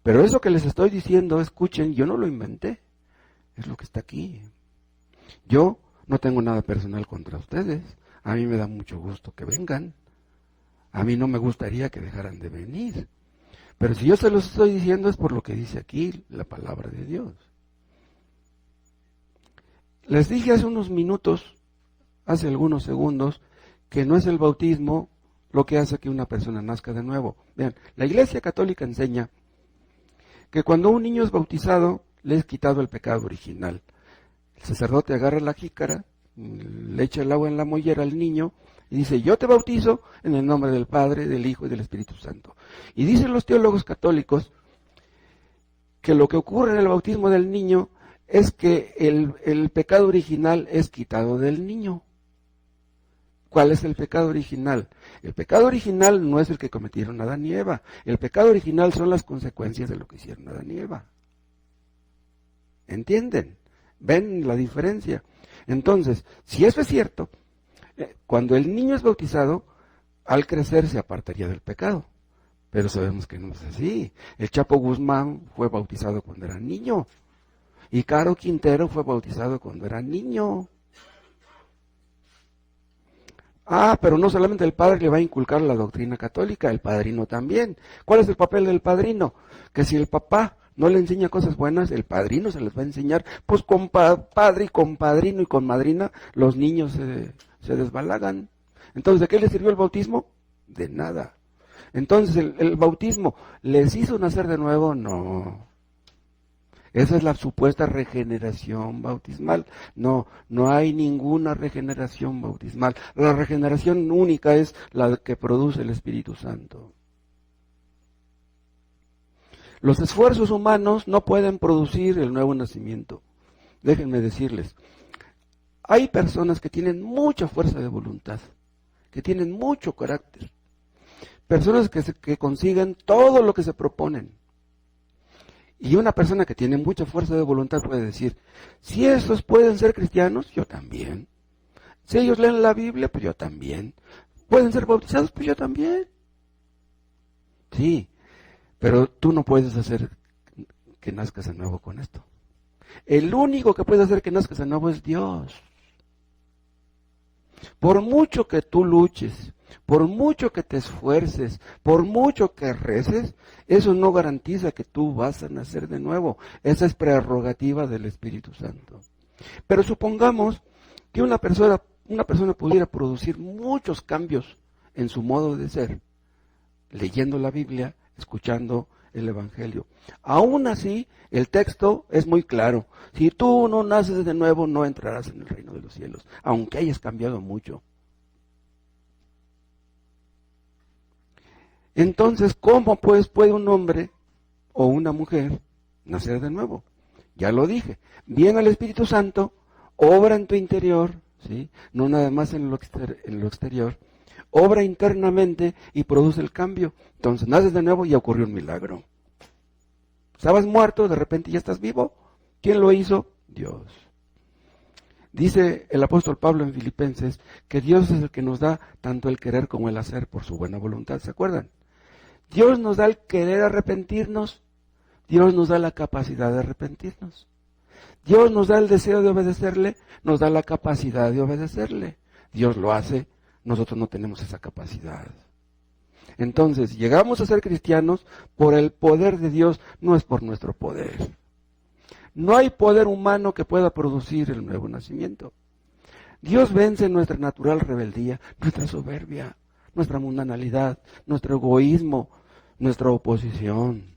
Pero eso que les estoy diciendo, escuchen, yo no lo inventé. Es lo que está aquí. Yo no tengo nada personal contra ustedes. A mí me da mucho gusto que vengan. A mí no me gustaría que dejaran de venir. Pero si yo se los estoy diciendo es por lo que dice aquí la palabra de Dios. Les dije hace unos minutos, hace algunos segundos, que no es el bautismo lo que hace que una persona nazca de nuevo. Vean, la Iglesia Católica enseña que cuando un niño es bautizado, le es quitado el pecado original. El sacerdote agarra la jícara, le echa el agua en la mollera al niño Y dice, yo te bautizo en el nombre del Padre, del Hijo y del Espíritu Santo. Y dicen los teólogos católicos que lo que ocurre en el bautismo del niño es que el pecado original es quitado del niño. ¿Cuál es el pecado original? El pecado original no es el que cometieron Adán y Eva. El pecado original son las consecuencias de lo que hicieron Adán y Eva. ¿Entienden? ¿Ven la diferencia? Entonces, si eso es cierto, cuando el niño es bautizado, al crecer se apartaría del pecado. Pero sabemos que no es así. El Chapo Guzmán fue bautizado cuando era niño. Y Caro Quintero fue bautizado cuando era niño. Pero no solamente el padre le va a inculcar la doctrina católica, el padrino también. ¿Cuál es el papel del padrino? Que si el papá no le enseña cosas buenas, el padrino se les va a enseñar. Pues con padre y con padrino y con madrina, los niños se desbalagan. Entonces, ¿de qué les sirvió el bautismo? De nada. Entonces, ¿el bautismo les hizo nacer de nuevo? No. Esa es la supuesta regeneración bautismal. No hay ninguna regeneración bautismal. La regeneración única es la que produce el Espíritu Santo. Los esfuerzos humanos no pueden producir el nuevo nacimiento. Déjenme decirles, hay personas que tienen mucha fuerza de voluntad, que tienen mucho carácter, personas que consiguen todo lo que se proponen. Y una persona que tiene mucha fuerza de voluntad puede decir, si estos pueden ser cristianos, yo también. Si ellos leen la Biblia, pues yo también. ¿Pueden ser bautizados? Pues yo también. Sí, pero tú no puedes hacer que nazcas de nuevo con esto. El único que puede hacer que nazcas de nuevo es Dios. Por mucho que tú luches, por mucho que te esfuerces, por mucho que reces, eso no garantiza que tú vas a nacer de nuevo. Esa es prerrogativa del Espíritu Santo. Pero supongamos que una persona pudiera producir muchos cambios en su modo de ser, leyendo la Biblia, escuchando el Evangelio. Aún así, el texto es muy claro. Si tú no naces de nuevo, no entrarás en el reino de los cielos, aunque hayas cambiado mucho. Entonces, ¿cómo pues puede un hombre o una mujer nacer de nuevo? Ya lo dije. Viene el Espíritu Santo, obra en tu interior, ¿sí? No nada más en lo exterior, obra internamente y produce el cambio. Entonces, naces de nuevo y ya ocurrió un milagro. Estabas muerto, de repente ya estás vivo. ¿Quién lo hizo? Dios. Dice el apóstol Pablo en Filipenses que Dios es el que nos da tanto el querer como el hacer por su buena voluntad. ¿Se acuerdan? Dios nos da el querer arrepentirnos. Dios nos da la capacidad de arrepentirnos. Dios nos da el deseo de obedecerle, nos da la capacidad de obedecerle. Dios lo hace, nosotros no tenemos esa capacidad. Entonces, llegamos a ser cristianos por el poder de Dios, no es por nuestro poder. No hay poder humano que pueda producir el nuevo nacimiento. Dios vence nuestra natural rebeldía, nuestra soberbia, nuestra mundanalidad, nuestro egoísmo, nuestra oposición.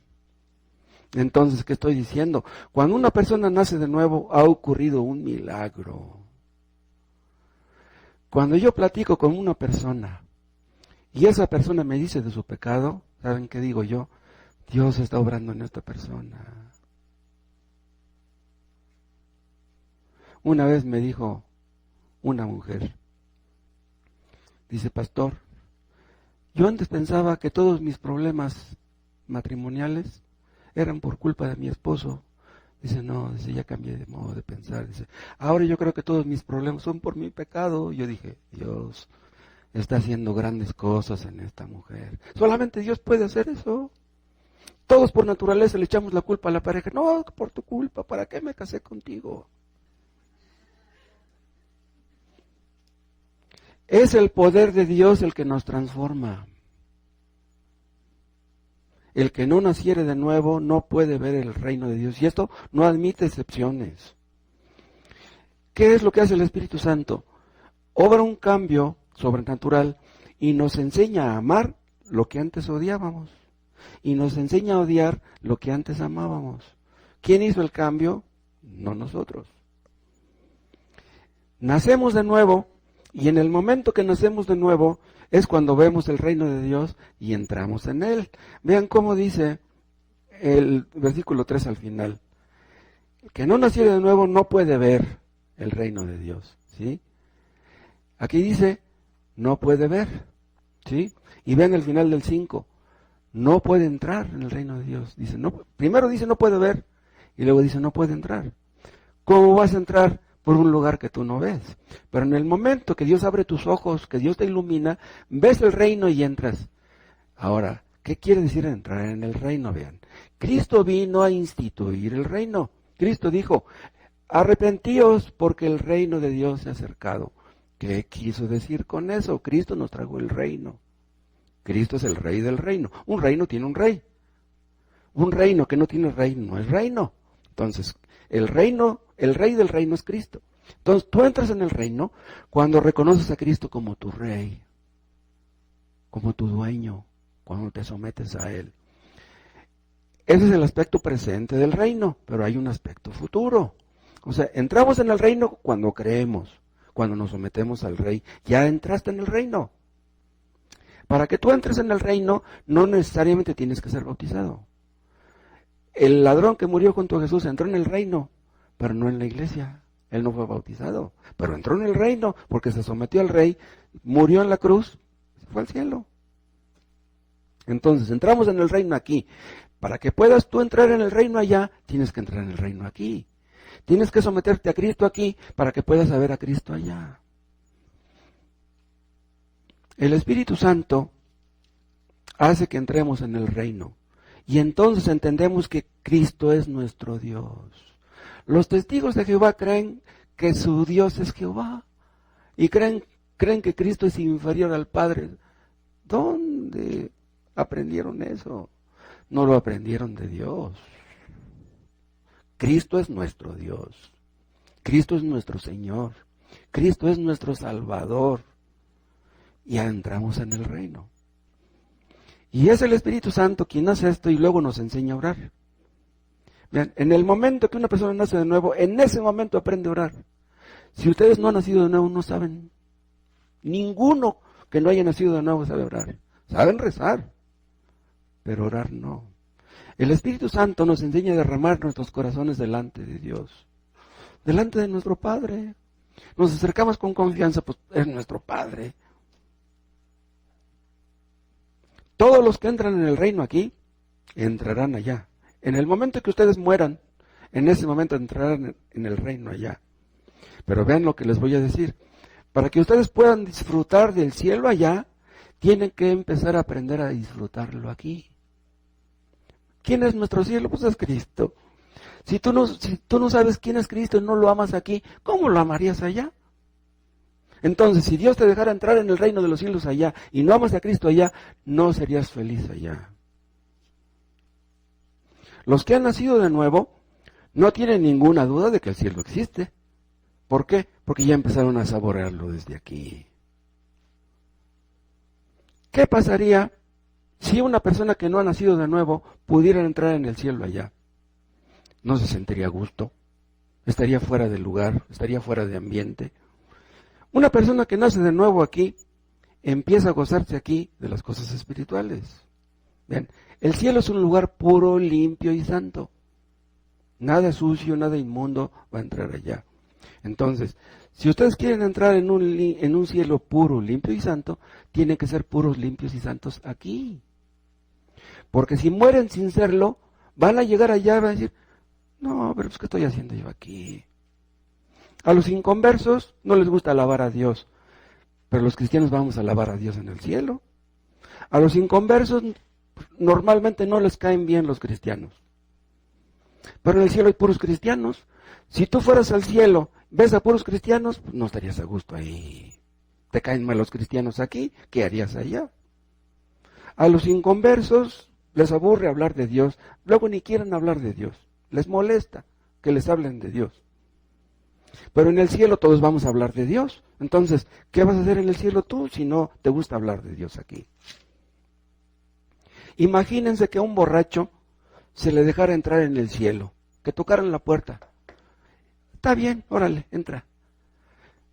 Entonces, ¿qué estoy diciendo? Cuando una persona nace de nuevo, ha ocurrido un milagro. Cuando yo platico con una persona y esa persona me dice de su pecado, ¿saben qué digo yo? Dios está obrando en esta persona. Una vez me dijo una mujer, dice, pastor, yo antes pensaba que todos mis problemas matrimoniales eran por culpa de mi esposo. Dice, no, dice, ya cambié de modo de pensar. Dice, ahora yo creo que todos mis problemas son por mi pecado. Yo dije, Dios está haciendo grandes cosas en esta mujer. Solamente Dios puede hacer eso. Todos por naturaleza le echamos la culpa a la pareja. No, por tu culpa, ¿para qué me casé contigo? Es el poder de Dios el que nos transforma. El que no naciere de nuevo no puede ver el reino de Dios. Y esto no admite excepciones. ¿Qué es lo que hace el Espíritu Santo? Obra un cambio sobrenatural y nos enseña a amar lo que antes odiábamos. Y nos enseña a odiar lo que antes amábamos. ¿Quién hizo el cambio? No nosotros. Nacemos de nuevo Y en el momento que nacemos de nuevo es cuando vemos el reino de Dios y entramos en él. Vean cómo dice el versículo 3 al final. El que no naciera de nuevo no puede ver el reino de Dios, ¿sí? Aquí dice, no puede ver, ¿sí? Y vean el final del 5, no puede entrar en el reino de Dios. Dice, no, primero dice no puede ver, y luego dice no puede entrar. ¿Cómo vas a entrar? Por un lugar que tú no ves. Pero en el momento que Dios abre tus ojos, que Dios te ilumina, ves el reino y entras. Ahora, ¿qué quiere decir entrar en el reino? Vean, Cristo vino a instituir el reino. Cristo dijo, arrepentíos porque el reino de Dios se ha acercado. ¿Qué quiso decir con eso? Cristo nos trajo el reino. Cristo es el rey del reino. Un reino tiene un rey. Un reino que no tiene rey no es reino. Entonces, el rey del reino es Cristo. Entonces, tú entras en el reino cuando reconoces a Cristo como tu rey, como tu dueño, cuando te sometes a él. Ese es el aspecto presente del reino, pero hay un aspecto futuro. O sea, entramos en el reino cuando creemos, cuando nos sometemos al rey. Ya entraste en el reino. Para que tú entres en el reino, no necesariamente tienes que ser bautizado. El ladrón que murió junto a Jesús entró en el reino, pero no en la iglesia. Él no fue bautizado, pero entró en el reino porque se sometió al rey, murió en la cruz, se fue al cielo. Entonces, entramos en el reino aquí. Para que puedas tú entrar en el reino allá, tienes que entrar en el reino aquí. Tienes que someterte a Cristo aquí para que puedas ver a Cristo allá. El Espíritu Santo hace que entremos en el reino. Y entonces entendemos que Cristo es nuestro Dios. Los testigos de Jehová creen que su Dios es Jehová. Y creen que Cristo es inferior al Padre. ¿Dónde aprendieron eso? No lo aprendieron de Dios. Cristo es nuestro Dios. Cristo es nuestro Señor. Cristo es nuestro Salvador. Y ya entramos en el reino. Y es el Espíritu Santo quien hace esto y luego nos enseña a orar. Vean, en el momento que una persona nace de nuevo, en ese momento aprende a orar. Si ustedes no han nacido de nuevo, no saben. Ninguno que no haya nacido de nuevo sabe orar. Saben rezar, pero orar no. El Espíritu Santo nos enseña a derramar nuestros corazones delante de Dios, delante de nuestro Padre. Nos acercamos con confianza, pues es nuestro Padre. Todos los que entran en el reino aquí, entrarán allá. En el momento que ustedes mueran, en ese momento entrarán en el reino allá. Pero vean lo que les voy a decir. Para que ustedes puedan disfrutar del cielo allá, tienen que empezar a aprender a disfrutarlo aquí. ¿Quién es nuestro cielo? Pues es Cristo. Si tú no sabes quién es Cristo y no lo amas aquí, ¿cómo lo amarías allá? Entonces, si Dios te dejara entrar en el reino de los cielos allá y no amas a Cristo allá, no serías feliz allá. Los que han nacido de nuevo no tienen ninguna duda de que el cielo existe. ¿Por qué? Porque ya empezaron a saborearlo desde aquí. ¿Qué pasaría si una persona que no ha nacido de nuevo pudiera entrar en el cielo allá? No se sentiría a gusto, estaría fuera de lugar, estaría fuera de ambiente. Una persona que nace de nuevo aquí, empieza a gozarse aquí de las cosas espirituales. Vean, el cielo es un lugar puro, limpio y santo. Nada sucio, nada inmundo va a entrar allá. Entonces, si ustedes quieren entrar en un cielo puro, limpio y santo, tienen que ser puros, limpios y santos aquí. Porque si mueren sin serlo, van a llegar allá y van a decir, no, pero ¿qué estoy haciendo yo aquí? A los inconversos no les gusta alabar a Dios, pero los cristianos vamos a alabar a Dios en el cielo. A los inconversos normalmente no les caen bien los cristianos, pero en el cielo hay puros cristianos. Si tú fueras al cielo, ves a puros cristianos, pues no estarías a gusto ahí. Te caen mal los cristianos aquí, ¿qué harías allá? A los inconversos les aburre hablar de Dios, luego ni quieren hablar de Dios, les molesta que les hablen de Dios. Pero en el cielo todos vamos a hablar de Dios. Entonces, ¿qué vas a hacer en el cielo tú si no te gusta hablar de Dios aquí? Imagínense que a un borracho se le dejara entrar en el cielo, que tocaran la puerta. Está bien, órale, entra.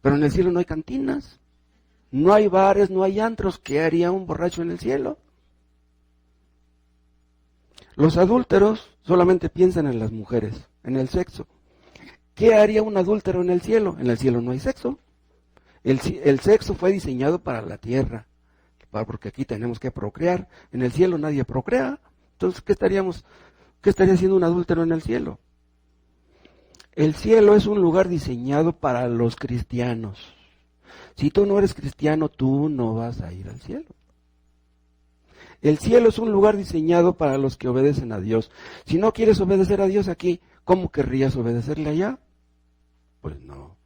Pero en el cielo no hay cantinas, No hay bares, no hay antros. ¿Qué haría un borracho en el cielo? Los adúlteros solamente piensan en las mujeres, en el sexo. ¿Qué haría un adúltero en el cielo? En el cielo no hay sexo. El sexo fue diseñado para la tierra, porque aquí tenemos que procrear. En el cielo nadie procrea. Entonces, ¿qué estaría haciendo un adúltero en el cielo? El cielo es un lugar diseñado para los cristianos. Si tú no eres cristiano, tú no vas a ir al cielo. El cielo es un lugar diseñado para los que obedecen a Dios. Si no quieres obedecer a Dios aquí, ¿cómo querrías obedecerle allá? Pues no.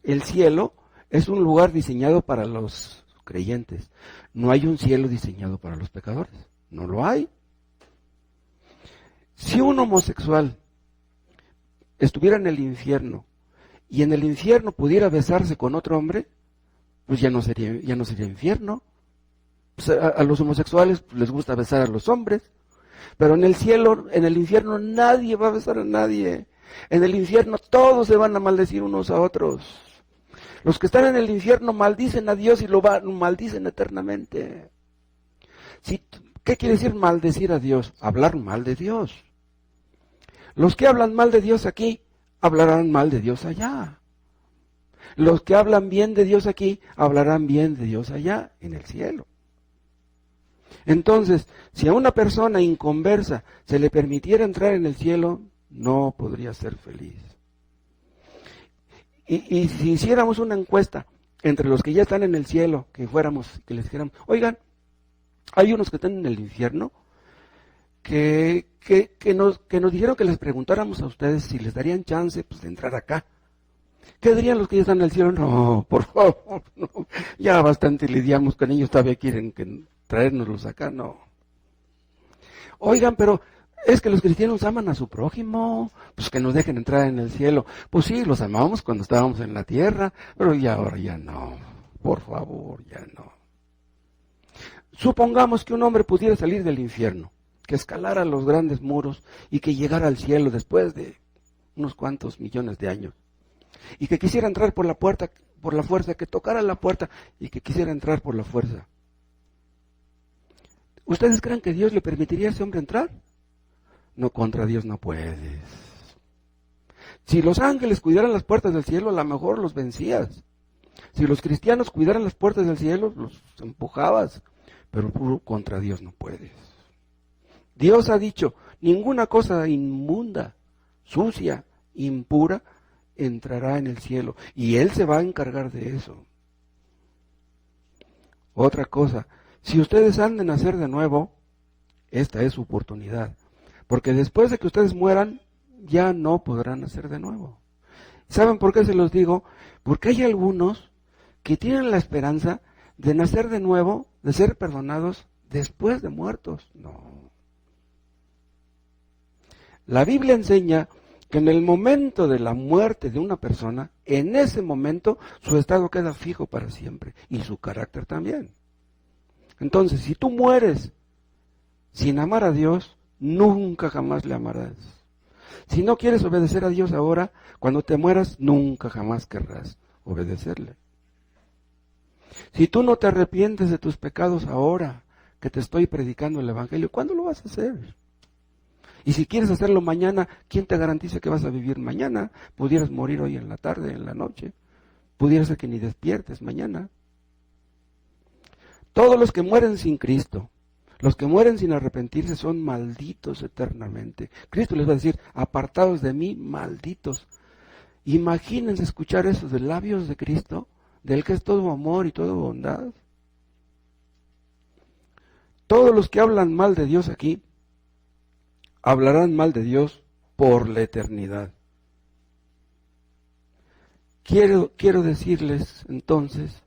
El cielo es un lugar diseñado para los creyentes. No hay un cielo diseñado para los pecadores. No lo hay. Si un homosexual estuviera en el infierno y en el infierno pudiera besarse con otro hombre, pues ya no sería infierno. Pues a los homosexuales les gusta besar a los hombres, pero en el cielo, en el infierno, nadie va a besar a nadie. En el infierno todos se van a maldecir unos a otros. Los que están en el infierno maldicen a Dios y lo maldicen eternamente. ¿Qué quiere decir maldecir a Dios? Hablar mal de Dios. Los que hablan mal de Dios aquí, hablarán mal de Dios allá. Los que hablan bien de Dios aquí, hablarán bien de Dios allá, en el cielo. Entonces, si a una persona inconversa se le permitiera entrar en el cielo, no podría ser feliz. Y si hiciéramos una encuesta entre los que ya están en el cielo, que les dijéramos, oigan, hay unos que están en el infierno, que nos dijeron que les preguntáramos a ustedes si les darían chance pues, de entrar acá. ¿Qué dirían los que ya están en el cielo? No, por favor, no. Ya bastante lidiamos con ellos, todavía quieren traérnoslos acá, no. Oigan, pero es que los cristianos aman a su prójimo, pues que nos dejen entrar en el cielo. Pues sí, los amábamos cuando estábamos en la tierra, pero ya ahora ya no. Por favor, ya no. Supongamos que un hombre pudiera salir del infierno, que escalara los grandes muros y que llegara al cielo después de unos cuantos millones de años. Y que quisiera entrar por la puerta, por la fuerza, que tocara la puerta y que quisiera entrar por la fuerza. ¿Ustedes creen que Dios le permitiría a ese hombre entrar? No, contra Dios no puedes. Si los ángeles cuidaran las puertas del cielo, a lo mejor los vencías. Si los cristianos cuidaran las puertas del cielo, los empujabas. Pero contra Dios no puedes. Dios ha dicho, ninguna cosa inmunda, sucia, impura, entrará en el cielo. Y Él se va a encargar de eso. Otra cosa, si ustedes han de nacer de nuevo, esta es su oportunidad. Porque después de que ustedes mueran, ya no podrán nacer de nuevo. ¿Saben por qué se los digo? Porque hay algunos que tienen la esperanza de nacer de nuevo, de ser perdonados después de muertos. No. La Biblia enseña que en el momento de la muerte de una persona, en ese momento su estado queda fijo para siempre y su carácter también. Entonces, si tú mueres sin amar a Dios, nunca jamás le amarás. Si no quieres obedecer a Dios ahora, cuando te mueras, nunca jamás querrás obedecerle. Si tú no te arrepientes de tus pecados ahora que te estoy predicando el Evangelio, ¿cuándo lo vas a hacer? Y si quieres hacerlo mañana, ¿quién te garantiza que vas a vivir mañana? Pudieras morir hoy en la tarde, en la noche. Pudiera ser que ni despiertes mañana. Todos los que mueren sin Cristo, los que mueren sin arrepentirse son malditos eternamente. Cristo les va a decir, apartados de mí, malditos. Imagínense escuchar eso de labios de Cristo, del que es todo amor y toda bondad. Todos los que hablan mal de Dios aquí, hablarán mal de Dios por la eternidad. Quiero decirles entonces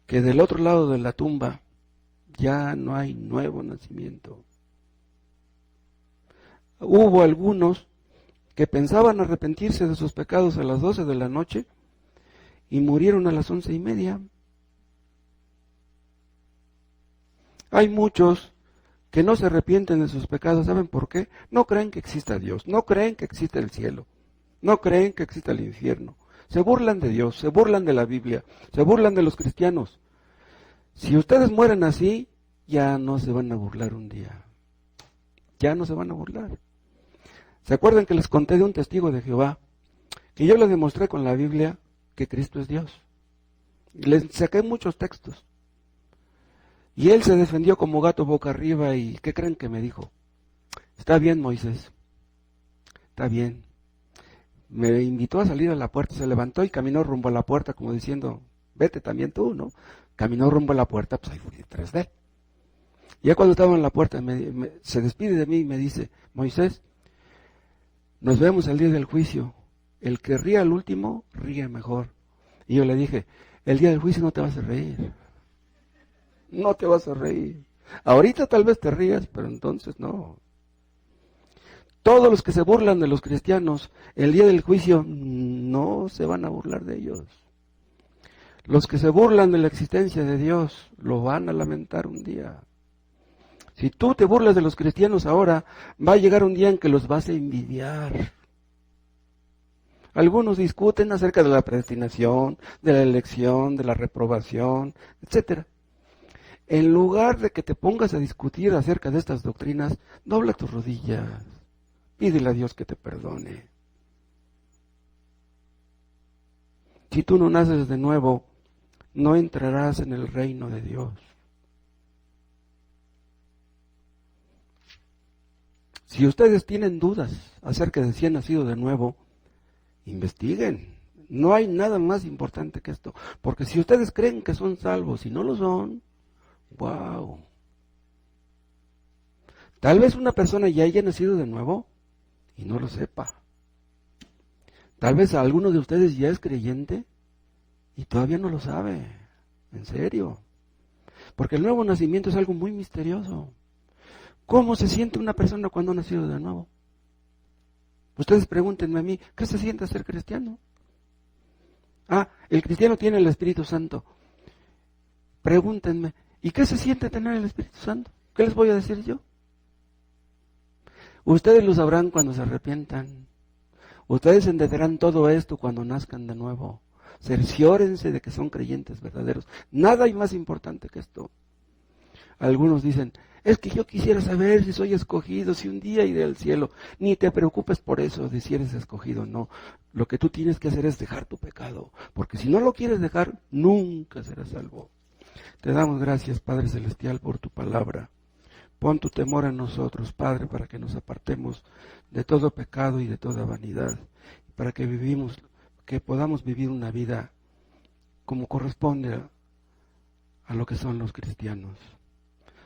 que del otro lado de la tumba ya no hay nuevo nacimiento. Hubo algunos que pensaban arrepentirse de sus pecados a las 12 de la noche y murieron a las 11:30. Hay muchos que no se arrepienten de sus pecados. ¿Saben por qué? No creen que exista Dios, no creen que exista el cielo, no creen que exista el infierno. Se burlan de Dios, se burlan de la Biblia, se burlan de los cristianos. Si ustedes mueren así, ya no se van a burlar un día. Ya no se van a burlar. ¿Se acuerdan que les conté de un testigo de Jehová? Que yo le demostré con la Biblia que Cristo es Dios. Les saqué muchos textos. Y él se defendió como gato boca arriba y ¿qué creen que me dijo? Está bien, Moisés. Está bien. Me invitó a salir a la puerta, se levantó y caminó rumbo a la puerta como diciendo, vete también tú, ¿no? Caminó rumbo a la puerta, pues ahí fui detrás de él. Ya cuando estaba en la puerta se despide de mí y me dice, Moisés, nos vemos el día del juicio. El que ríe al último, ríe mejor. Y yo le dije, el día del juicio no te vas a reír. No te vas a reír. Ahorita tal vez te rías, pero entonces no. Todos los que se burlan de los cristianos, el día del juicio no se van a burlar de ellos. Los que se burlan de la existencia de Dios, lo van a lamentar un día. Si tú te burlas de los cristianos ahora, va a llegar un día en que los vas a envidiar. Algunos discuten acerca de la predestinación, de la elección, de la reprobación, etcétera. En lugar de que te pongas a discutir acerca de estas doctrinas, dobla tus rodillas, pídele a Dios que te perdone. Si tú no naces de nuevo, no entrarás en el reino de Dios. Si ustedes tienen dudas acerca de si han nacido de nuevo, investiguen. No hay nada más importante que esto. Porque si ustedes creen que son salvos y no lo son, wow. Tal vez una persona ya haya nacido de nuevo y no lo sepa. Tal vez alguno de ustedes ya es creyente y todavía no lo sabe. En serio. Porque el nuevo nacimiento es algo muy misterioso. ¿Cómo se siente una persona cuando ha nacido de nuevo? Ustedes pregúntenme a mí, ¿qué se siente ser cristiano? El cristiano tiene el Espíritu Santo. Pregúntenme, ¿y qué se siente tener el Espíritu Santo? ¿Qué les voy a decir yo? Ustedes lo sabrán cuando se arrepientan. Ustedes entenderán todo esto cuando nazcan de nuevo. Cerciórense de que son creyentes verdaderos. Nada hay más importante que esto. Algunos dicen, es que yo quisiera saber si soy escogido, si un día iré al cielo. Ni te preocupes por eso, de si eres escogido o no. Lo que tú tienes que hacer es dejar tu pecado, porque si no lo quieres dejar, nunca serás salvo. Te damos gracias, Padre Celestial, por tu palabra. Pon tu temor en nosotros, Padre, para que nos apartemos de todo pecado y de toda vanidad, para que podamos vivir una vida como corresponde a lo que son los cristianos.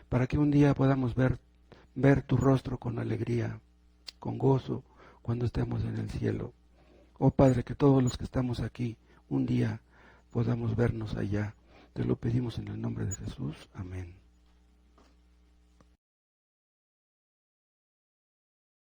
Para que un día podamos ver tu rostro con alegría, con gozo, cuando estemos en el cielo. Oh Padre, que todos los que estamos aquí, un día podamos vernos allá. Te lo pedimos en el nombre de Jesús. Amén.